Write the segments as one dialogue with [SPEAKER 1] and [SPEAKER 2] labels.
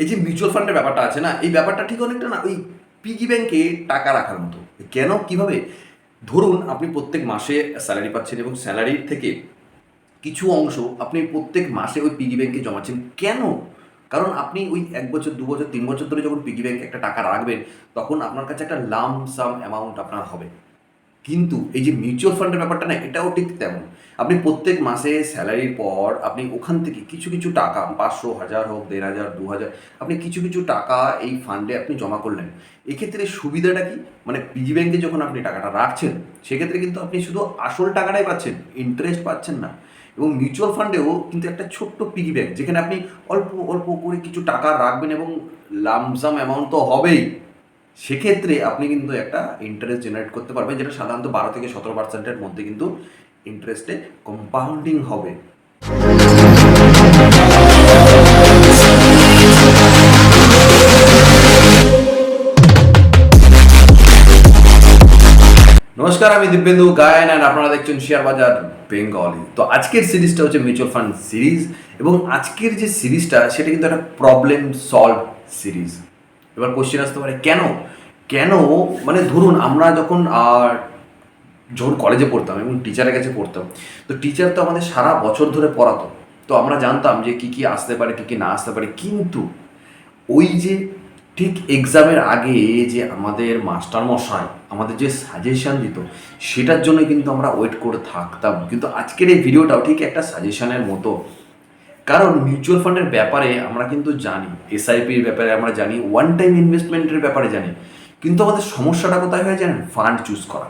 [SPEAKER 1] এই যে মিউচুয়াল ফান্ডের ব্যাপারটা আছে না, এই ব্যাপারটা ঠিক অনেকটা না ওই পিগি ব্যাংকে টাকা রাখার মতো। কেন, কিভাবে? ধরুন আপনি প্রত্যেক মাসে স্যালারি পাচ্ছেন এবং স্যালারির থেকে কিছু অংশ আপনি প্রত্যেক মাসে ওই পিগি ব্যাংকে জমাচ্ছেন। কেন? কারণ আপনি ওই 1 বছর 2 বছর 3 বছর ধরে যখন পিগি ব্যাংকে একটা টাকা রাখবেন, তখন আপনার কাছে একটা লাম সাম অ্যামাউন্ট আপনার হবে। কিন্তু এই যে মিউচুয়াল ফান্ডের ব্যাপারটা না, এটাও ঠিক তেমন। আপনি প্রত্যেক মাসে স্যালারির পর আপনি ওখান থেকে কিছু কিছু টাকা, 500, 1000 হোক, 1500, 2000, আপনি কিছু কিছু টাকা এই ফান্ডে আপনি জমা করলেন। এক্ষেত্রে সুবিধাটা কি? মানে পিগি ব্যাংকে যখন আপনি টাকাটা রাখছেন, সেক্ষেত্রে কিন্তু আপনি শুধু আসল টাকাটাই পাচ্ছেন, ইন্টারেস্ট পাচ্ছেন না। এবং মিউচুয়াল ফান্ডেও কিন্তু একটা ছোট্ট পিগি ব্যাংক, যেখানে আপনি অল্প অল্প করে কিছু টাকা রাখবেন এবং লামসাম অ্যামাউন্ট তো হবেই। সেক্ষেত্রে আপনি কিন্তু একটা ইন্টারেস্ট জেনারেট করতে পারবেন, যেটা সাধারণত 12 থেকে 17% মধ্যে কিন্তু ইন্টারেস্টে কম্পাউন্ডিং হবে। নমস্কার, আমি দিব্যেন্দু গায়ন অ্যান্ড আপনারা দেখছেন শেয়ার বাজার বেঙ্গলি। তো আজকের সিরিজটা হচ্ছে মিউচুয়াল ফান্ড সিরিজ, এবং আজকের যে সিরিজটা সেটা কিন্তু একটা প্রবলেম সলভ সিরিজ। এবার কোশ্চেন আসতে পারে কেন কেন মানে ধরুন আমরা যখন কলেজে পড়তাম এবং টিচারের কাছে পড়তাম, তো টিচার তো আমাদের সারা বছর ধরে পড়াতো। তো আমরা জানতাম যে কী কী আসতে পারে, কী কী না আসতে পারে। কিন্তু ওই যে ঠিক এক্সামের আগে যে আমাদের মাস্টার মশাই আমাদের যে সাজেশান দিত, সেটার জন্য কিন্তু আমরা ওয়েট করে থাকতাম। কিন্তু আজকের এই ভিডিওটাও ঠিক একটা সাজেশানের মতো। কারণ মিউচুয়াল ফান্ডের ব্যাপারে আমরা কিন্তু জানি, এসআইপির ব্যাপারে আমরা জানি, ওয়ান টাইম ইনভেস্টমেন্টের ব্যাপারে জানি, কিন্তু আমাদের সমস্যাটা কোথায় হয় জানেন? ফান্ড চুজ করা।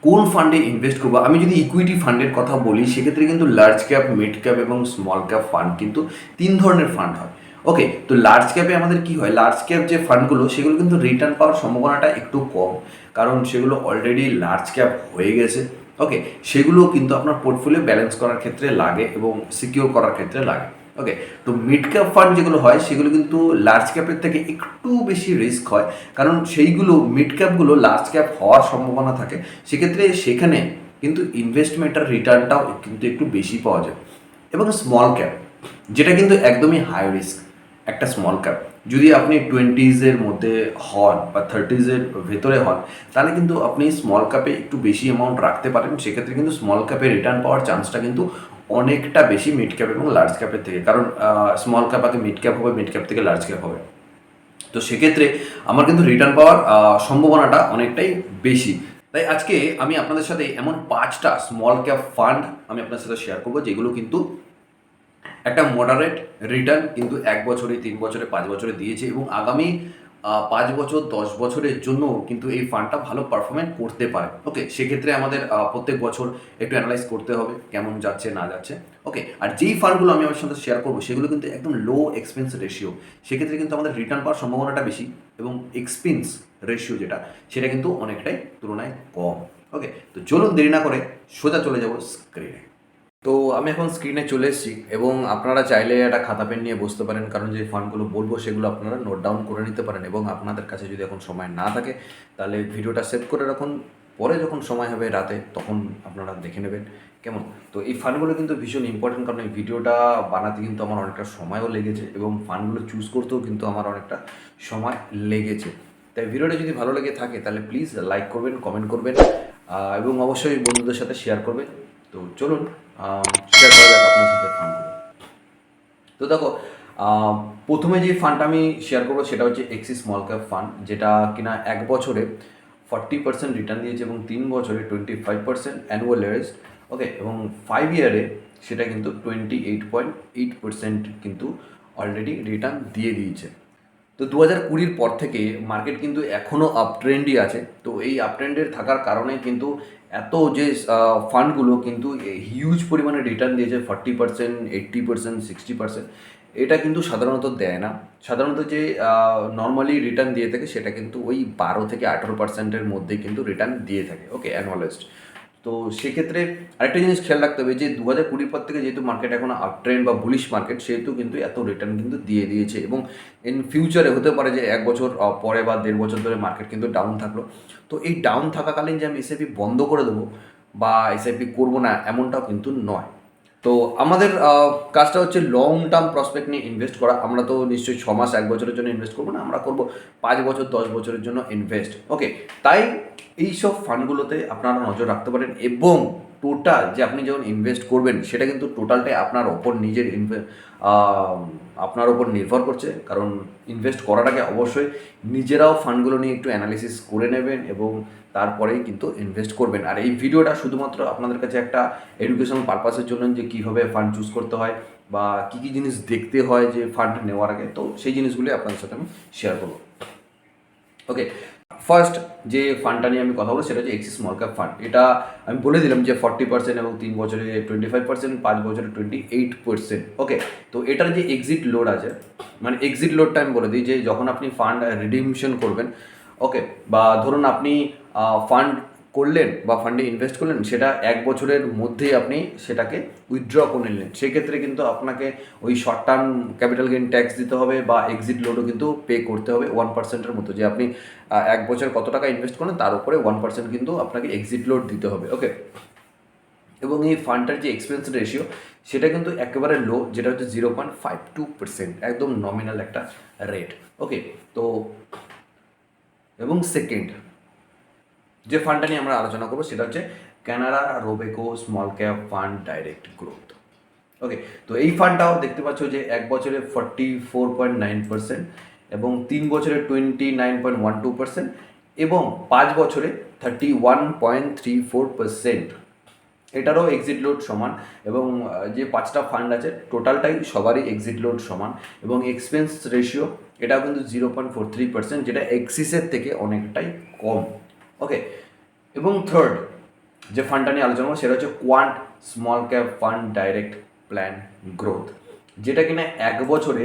[SPEAKER 1] কোন ফান্ডে ইনভেস্ট করবো? আমি যদি ইকুইটি ফান্ডের কথা বলি, সেক্ষেত্রে কিন্তু লার্জ ক্যাপ, মিড ক্যাপ এবং স্মল ক্যাপ ফান্ড কিন্তু 3 ধরনের ফান্ড হয়। ওকে, তো লার্জ ক্যাপে আমাদের কি হয়? লার্জ ক্যাপ যে ফান্ডগুলো, সেগুলো কিন্তু রিটার্ন পাওয়ার সম্ভাবনাটা একটু কম, কারণ সেগুলো অলরেডি লার্জ ক্যাপ হয়ে গেছে। ওকে, সেগুলো কিন্তু আপনার পোর্টফোলিও ব্যালেন্স করার ক্ষেত্রে লাগে এবং সিকিউর করার ক্ষেত্রে লাগে। ওকে, তো মিড ক্যাপ ফান্ড যেগুলো হয়, সেগুলো কিন্তু লার্জ ক্যাপের থেকে একটু বেশি রিস্ক হয়, কারণ সেইগুলো মিড ক্যাপগুলো লার্জ ক্যাপ হওয়ার সম্ভাবনা থাকে। সেক্ষেত্রে সেখানে কিন্তু ইনভেস্টমেন্টের রিটার্নটাও কিন্তু একটু বেশি পাওয়া যায়। এবং স্মল ক্যাপ, যেটা কিন্তু একদমই হাই রিস্ক একটা স্মল ক্যাপ, যদি আপনি 20s মধ্যে হন বা 30s ভেতরে হন, তাহলে কিন্তু আপনি স্মল ক্যাপে একটু বেশি অ্যামাউন্ট রাখতে পারেন। সেক্ষেত্রে কিন্তু স্মল ক্যাপে রিটার্ন পাওয়ার চান্সটা কিন্তু অনেকটা বেশি মিড ক্যাপ এবং লার্জ ক্যাপের থেকে, কারণ স্মল ক্যাপ আগে মিড ক্যাপ হবে, মিড ক্যাপ থেকে লার্জ ক্যাপ হবে। তো সেক্ষেত্রে আমার কিন্তু রিটার্ন পাওয়ার সম্ভাবনাটা অনেকটাই বেশি। তাই আজকে আমি আপনাদের সাথে এমন 5টা স্মল ক্যাপ ফান্ড আমি আপনার সাথে শেয়ার করবো, যেগুলো কিন্তু একটা মডারেট রিটার্ন কিন্তু 1 বছরে, 3 বছরে, 5 বছরে দিয়েছে, এবং আগামী 5 বছর 10 বছরের জন্য কিন্তু এই ফান্ডটা ভালো পারফরমেন্স করতে পারে। ওকে, সেক্ষেত্রে আমাদের প্রত্যেক বছর একটু অ্যানালাইজ করতে হবে কেমন যাচ্ছে না যাচ্ছে। ওকে, আর যেই ফান্ডগুলো আমি আমার সাথে শেয়ার করবো, সেগুলো কিন্তু একদম লো এক্সপেন্স রেশিও। সেক্ষেত্রে কিন্তু আমাদের রিটার্ন পাওয়ার সম্ভাবনাটা বেশি, এবং এক্সপেন্স রেশিও যেটা, সেটা কিন্তু অনেকটাই তুলনায় কম। ওকে, তো চলুন দেরি না করে সোজা চলে যাব স্ক্রিনে। তো আমি এখন স্ক্রিনে চলে এসেছি, এবং আপনারা চাইলে একটা খাতা পেন নিয়ে বসতে পারেন, কারণ যে ফান্ডগুলো বলবো সেগুলো আপনারা নোট ডাউন করে নিতে পারেন। এবং আপনাদের কাছে যদি এখন সময় না থাকে, তাহলে ভিডিওটা সেভ করে রাখুন, পরে যখন সময় হবে রাতে, তখন আপনারা দেখে নেবেন কেমন। তো এই ফান্ডগুলো কিন্তু ভীষণ ইম্পর্টেন্ট, কারণ এই ভিডিওটা বানাতে কিন্তু আমার অনেকটা সময়ও লেগেছে, এবং ফান্ডগুলো চুজ করতেও কিন্তু আমার অনেকটা সময় লেগেছে। তাই ভিডিওটা যদি ভালো লেগে থাকে, তাহলে প্লিজ লাইক করবেন, কমেন্ট করবেন, এবং অবশ্যই বন্ধুদের সাথে শেয়ার করবেন। তো চলুন শেয়ার করা যাক আপনার সাথে ফান্ডগুলো। তো দেখো, আহ, প্রথমে যে ফান্ডটা আমি শেয়ার করবো, সেটা হচ্ছে এক্সিস স্মল ক্যাপ ফান্ড, যেটা কিনা 1 বছরে 40% রিটার্ন দিয়েছে, এবং 3 বছরে 25% অ্যানুয়াল রেস্ট। ওকে, এবং 5 ইয়ারে সেটা কিন্তু 28.8% কিন্তু অলরেডি রিটার্ন দিয়ে দিয়েছে। তো 2020-র পর থেকে মার্কেট কিন্তু এখনও আপ ট্রেন্ডই আছে। তো এই আপ ট্রেন্ডের থাকার কারণে কিন্তু এত যে ফান্ডগুলো কিন্তু হিউজ পরিমাণে রিটার্ন দিয়েছে, 40%, 80%, 60%। এটা কিন্তু সাধারণত দেয় না। সাধারণত যে নর্মালি রিটার্ন দিয়ে থাকে, সেটা কিন্তু ওই 12 থেকে 18%-এর মধ্যে কিন্তু রিটার্ন দিয়ে থাকে। ওকে, অ্যানুয়ালাইজড। তো সেক্ষেত্রে আরেকটা জিনিস খেয়াল রাখতে হবে যে 2020 পর থেকে যেহেতু মার্কেট এখন আপ ট্রেন্ড বা বুলিশ মার্কেট, সেহেতু কিন্তু এত রিটার্ন কিন্তু দিয়ে দিয়েছে। এবং ইন ফিউচারে হতে পারে যে 1 বছর পরে বা 1.5 বছর ধরে মার্কেট কিন্তু ডাউন থাকলো। তো এই ডাউন থাকাকালীন যে আমি এসআইপি বন্ধ করে দেবো বা এসআইপি করবো না, এমনটাও কিন্তু নয়। তো আমাদের কাজটা হচ্ছে লং টার্ম প্রসপেক্ট নিয়ে ইনভেস্ট করা। আমরা তো নিশ্চয়ই 6 মাস 1 বছরের জন্য ইনভেস্ট করবো না, আমরা করবো 5 বছর 10 বছরের জন্য ইনভেস্ট। ওকে, তাই এইসব ফান্ডগুলোতে আপনারা নজর রাখতে পারেন, এবং টোটাল যে আপনি যখন ইনভেস্ট করবেন সেটা কিন্তু টোটালটাই আপনার ওপর নিজের আপনার ওপর নির্ভর করছে। কারণ ইনভেস্ট করার আগে অবশ্যই নিজেরাও ফান্ডগুলো নিয়ে একটু অ্যানালিসিস করে নেবেন এবং তারপরেই কিন্তু ইনভেস্ট করবেন। আর এই ভিডিওটা শুধুমাত্র আপনাদের কাছে একটা এডুকেশনাল পারপাসের জন্য, যে কীভাবে ফান্ড চুজ করতে হয় বা কী কী জিনিস দেখতে হয় যে ফান্ড নেওয়ার আগে, তো সেই জিনিসগুলি আপনাদের সাথে আমি শেয়ার করবো। ওকে, ফার্স্ট যে ফান্ডটা নিয়ে আমি কথা বলবো সেটা হচ্ছে এক্সিস স্মল ক্যাপ ফান্ড। এটা আমি বলে দিলাম যে 40% এবং 3 বছরে 25%, 5 বছরে 28%। ওকে, তো এটার যে এক্সিট লোড আছে, মানে এক্সিট লোডটা আমি বলে দিই যে যখন আপনি ফান্ড রিডিমশন করবেন, ওকে, বা ধরুন আপনি ফান্ড করলেন বা ফান্ডে ইনভেস্ট করলেন, সেটা 1 বছরের মধ্যেই আপনি সেটাকে উইথড্র করে নিলেন, সেক্ষেত্রে কিন্তু আপনাকে ওই short term capital gain tax দিতে হবে বা এক্সিট লোডও কিন্তু পে করতে হবে 1%-এর মতো। যে আপনি 1 বছর কত টাকা ইনভেস্ট করলেন তার উপরে 1% কিন্তু আপনাকে এক্সিট লোড দিতে হবে। ওকে, এবং এই ফান্ডটার যে এক্সপেন্স রেশিও সেটা কিন্তু একেবারে লো, যেটা হচ্ছে 0.52%, একদম নমিনাল একটা রেট। ওকে, তো এবং সেকেন্ড যে ফান্ডটা নিয়ে আমরা আলোচনা করবো সেটা হচ্ছে Canara Robeco small cap fund direct growth. Okay, তো এই ফান্ডটাও দেখতে পাচ্ছ যে 1 বছরে 44.9% এবং 3 বছরে 29.12% এবং 5 বছরে 31.34%। এটারও এক্সিট লোড সমান, এবং যে 5টা ফান্ড আছে টোটালটাই সবারই এক্সিট লোড সমান, এবং এক্সপেন্স রেশিও এটাও কিন্তু 0.43%, যেটা এক্সিসের থেকে অনেকটাই কম। ওকে, এবং থার্ড যে ফান্ডটা নিয়ে আলোচনা করবো সেটা হচ্ছে quant small cap fund direct plan growth, যেটা কিনা 1 বছরে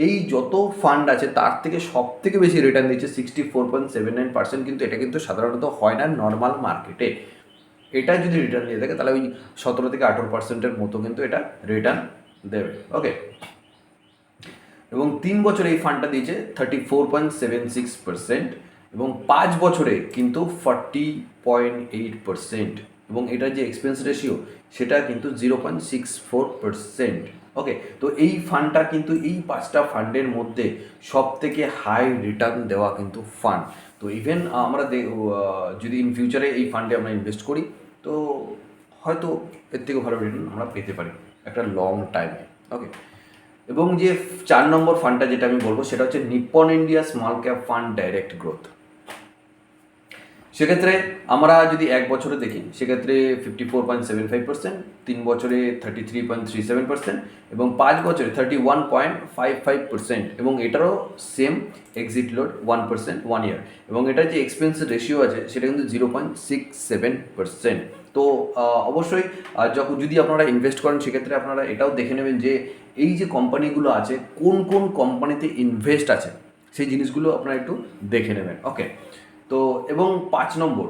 [SPEAKER 1] এই যত ফান্ড আছে তার থেকে সব থেকে বেশি রিটার্ন দিচ্ছে 64.79%। কিন্তু এটা কিন্তু সাধারণত হয় না নর্মাল মার্কেটে। এটা যদি রিটার্ন দিয়ে থাকে তাহলে ওই 17 থেকে 18%-এর মতো কিন্তু এটা রিটার্ন দেবে। ওকে, এবং 3 বছরে এই ফান্ডটা দিয়েছে 34.76% এবং 5 বছরে কিন্তু 40.8%, এবং এটার যে এক্সপেন্স রেশিও সেটা কিন্তু 0.64%। ওকে, তো এই ফান্ডটা কিন্তু এই 5টা ফান্ডের মধ্যে সব থেকে হাই রিটার্ন দেওয়া কিন্তু ফান্ড। তো ইভেন আমরা যদি ইন ফিউচারে এই ফান্ডে আমরা ইনভেস্ট করি তো হয়তো এর থেকে ভালো রিটার্ন আমরা পেতে পারি একটা লং টাইমে। ওকে, এবং যে 4 নম্বর ফান্ডটা যেটা আমি বলবো সেটা হচ্ছে Nippon India small cap fund direct growth. সেক্ষেত্রে আমরা যদি 1 বছরে দেখি সেক্ষেত্রে 54.75%, 3 বছরে 33.37% এবং 5 বছরে 31.55%, এবং এটারও সেম এক্সিট লোড 1% 1 ইয়ার, এবং এটার যে এক্সপেন্স রেশিও আছে সেটা কিন্তু 0.67%। তো অবশ্যই যখন যদি আপনারা ইনভেস্ট করেন সেক্ষেত্রে আপনারা এটাও দেখে নেবেন যে এই যে কোম্পানিগুলো আছে কোন কোন কোম্পানিতে ইনভেস্ট আছে সেই জিনিসগুলো আপনারা একটু দেখে নেবেন। ওকে, তো এবং 5 নম্বর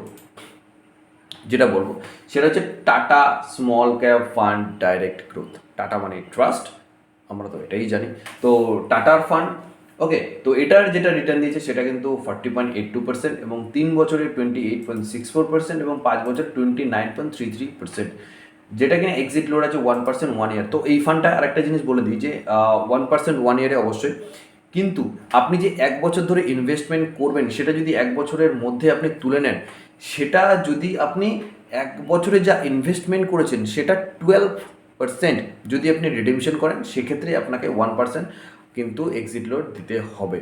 [SPEAKER 1] যেটা বলবো সেটা হচ্ছে tata small cap fund direct growth. Tata মানে ট্রাস্ট, আমরা তো এটাই জানি। তো টাটার ফান্ড, ওকে, তো এটার যেটা রিটার্ন দিয়েছে সেটা কিন্তু 40.82% এবং 3 বছরে 28.64% এবং 5 বছর 29.33%, যেটা কিনা এক্সিট লোড আছে 1% 1 ইয়ার। তো এই ফান্ডটা আরেকটা জিনিস বলে দিই যে 1% 1 ইয়ারে অবশ্যই, কিন্তু আপনি যে 1 বছর ধরে ইনভেস্টমেন্ট করবেন সেটা যদি 1 বছরের মধ্যে আপনি তুলে নেন, সেটা যদি আপনি 1 বছরে যা ইনভেস্টমেন্ট করেছেন সেটা 12% যদি আপনি রিডিমশন করেন সেক্ষেত্রে আপনাকে 1% কিন্তু এক্সিট লোড দিতে হবে।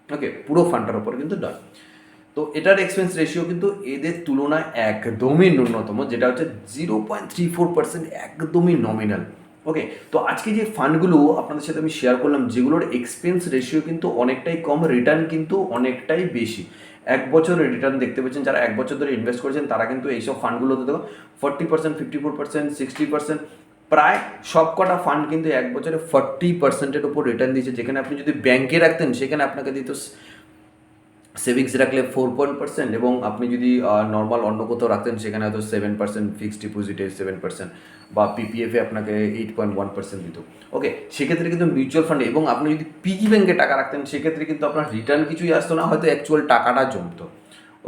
[SPEAKER 1] ওকে, পুরো ফান্ডটার উপর কিন্তু নয়। তো এটার এক্সপেন্স রেশিও কিন্তু এদের তুলনায় একদমই ন্যূনতম, যেটা হচ্ছে 0.34%, একদমই নমিনাল। ওকে, তো আজকে যে ফান্ডগুলো আপনাদের সাথে আমি শেয়ার করলাম যেগুলোর এক্সপেন্স রেশিও কিন্তু অনেকটাই কম, রিটার্ন কিন্তু অনেকটাই বেশি। 1 বছরের রিটার্ন দেখতে পাচ্ছেন, যারা 1 বছর ধরে ইনভেস্ট করেছেন তারা কিন্তু এইসব ফান্ডগুলোতে দেখো 40%, 54%, 60%, প্রায় সব কটা ফান্ড কিন্তু 1 বছরে 40%-এর উপর রিটার্ন দিয়েছে। যেখানে আপনি যদি ব্যাংকে রাখতেন সেখানে আপনাকে দিত, সেভিংস রাখলে 4% এবং আপনি যদি নর্মাল অন্য কোথাও রাখতেন সেখানে হয়তো 7%, ফিক্সড ডিপোজিটে 7% বা পিপিএফে আপনাকে 8.1% দিত। ওকে, সেক্ষেত্রে কিন্তু মিউচুয়াল ফান্ডে এবং আপনি যদি পিগি ব্যাংকে টাকা রাখতেন সেক্ষেত্রে কিন্তু আপনার রিটার্ন কিছুই আসতো না, হয়তো অ্যাকচুয়াল টাকাটা জমতো।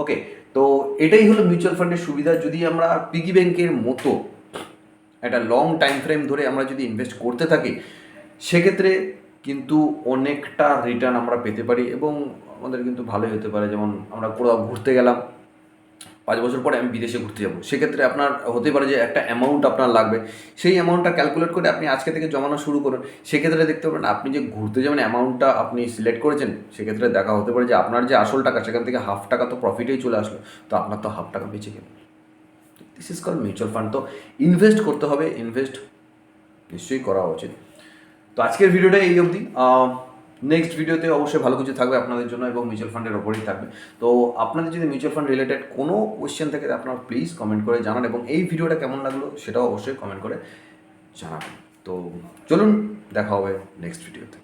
[SPEAKER 1] ওকে, তো এটাই হলো মিউচুয়াল ফান্ডের সুবিধা। যদি আমরা পিগি ব্যাংকের মতো একটা লং টাইম ফ্রেম ধরে আমরা যদি ইনভেস্ট করতে থাকি সেক্ষেত্রে কিন্তু অনেকটা রিটার্ন আমরা পেতে পারি এবং আমাদের কিন্তু ভালোই হতে পারে। যেমন আমরা কোথাও ঘুরতে গেলাম, 5 বছর পরে আমি বিদেশে ঘুরতে যাবো, সেক্ষেত্রে আপনার হতে পারে যে একটা অ্যামাউন্ট আপনার লাগবে, সেই অ্যামাউন্টটা ক্যালকুলেট করে আপনি আজকে থেকে জমানো শুরু করুন। সেক্ষেত্রে দেখতে পাবেন আপনি যে ঘুরতে যাবেন অ্যামাউন্টটা আপনি সিলেক্ট করেছেন, সেক্ষেত্রে দেখা হতে পারে যে আপনার যে আসল টাকা সেখান থেকে হাফ টাকা তো প্রফিটেই চলে আসলো, তো আপনার তো হাফ টাকা বেঁচে গেল। This is call mutual fund. তো ইনভেস্ট করতে হবে, ইনভেস্ট নিশ্চয়ই করা উচিত। তো আজকের ভিডিওটা এই অবধি। নেক্সট ভিডিওতে অবশ্যই ভালো কিছু থাকবে আপনাদের জন্য এবং মিউচুয়াল ফান্ডের ওপরেই থাকবে। তো আপনাদের যদি মিউচুয়াল ফান্ড রিলেটেড কোনো কোয়েশ্চেন থাকে আপনারা প্লিজ কমেন্ট করে জানান এবং এই ভিডিওটা কেমন লাগলো সেটাও অবশ্যই কমেন্ট করে জানাবেন। তো চলুন দেখা হবে নেক্সট ভিডিওতে।